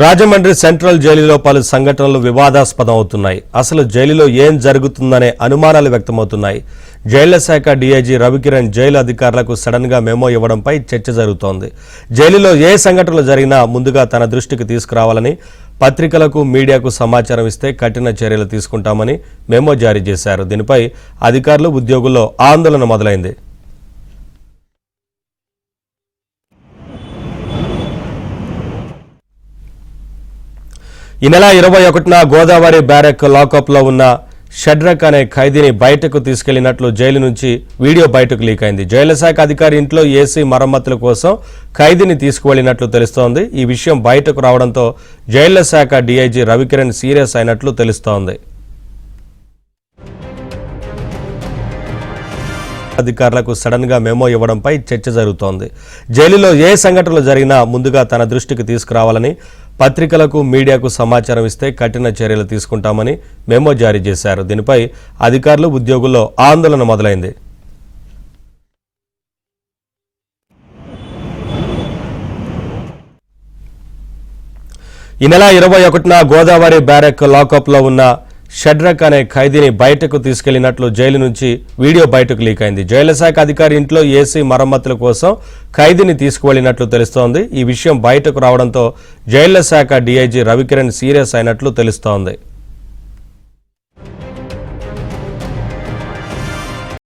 Rajahmundry central జైలులో పలు సంఘటనలు వివాదాస్పదం అవుతున్నాయి. అసలు జైలులో ఏం జరుగుతుందనే అనుమానాలు వ్యక్తమవుతున్నాయి. జైళ్ల శాఖ డీఐజీ రవికిరణ్ జైలు అధికారులకు సడన్ గా మెమో ఇవ్వడంపై చర్చ జరుగుతోంది. జైలులో ఏ సంఘటనలు జరిగినా ముందుగా తన దృష్టికి తీసుకురావాలని, పత్రికలకు మీడియాకు సమాచారం ఇస్తే కఠిన చర్యలు తీసుకుంటామని మెమో జారీ చేశారు. దీనిపై అధికారులు, ఉద్యోగుల్లో ఆందోళన మొదలైంది. ఈ నెల 21న గోదావరి బ్యారెక్ లాకప్లో ఉన్న షడ్రక్ అనే ఖైదీని బయటకు తీసుకెళ్లినట్లు జైలు నుంచి వీడియో బయటకు లీక్ అయింది. జైళ్ల శాఖ అధికారి ఇంట్లో ఏసీ మరమ్మతుల కోసం ఖైదీని తీసుకువెళ్లినట్లు తెలుస్తోంది. ఈ విషయం బయటకు రావడంతో జైళ్ల శాఖ డీఐజీ రవికిరణ్ సీరియస్ అయినట్లు తెలుస్తోంది. అధికారులకు సడన్ గా మెమో ఇవ్వడంపై చర్చ జరుగుతోంది. జైలులో ఏ సంఘటనలు జరిగినా ముందుగా తన దృష్టికి తీసుకురావాలని, పత్రికలకు మీడియాకు సమాచారం ఇస్తే కఠిన చర్యలు తీసుకుంటామని మెమో జారీ చేశారు. దీనిపై అధికారులు, ఉద్యోగుల్లో ఆందోళన మొదలైంది. ఈ నెల 21న గోదావరి బ్యారెక్ లాకప్లో ఉన్న షడ్రక్ అనే ఖైదీని బయటకు తీసుకెళ్లినట్లు జైలు నుంచి వీడియో బయటకు లీక్ అయింది. జైళ్ల శాఖ అధికారి ఇంట్లో ఏసీ మరమ్మతుల కోసం ఖైదీని తీసుకువెళ్లినట్లు తెలుస్తోంది. ఈ విషయం బయటకు రావడంతో జైళ్ల శాఖ డీఐజీ రవికిరణ్ సీరియస్ అయినట్లు తెలుస్తోంది.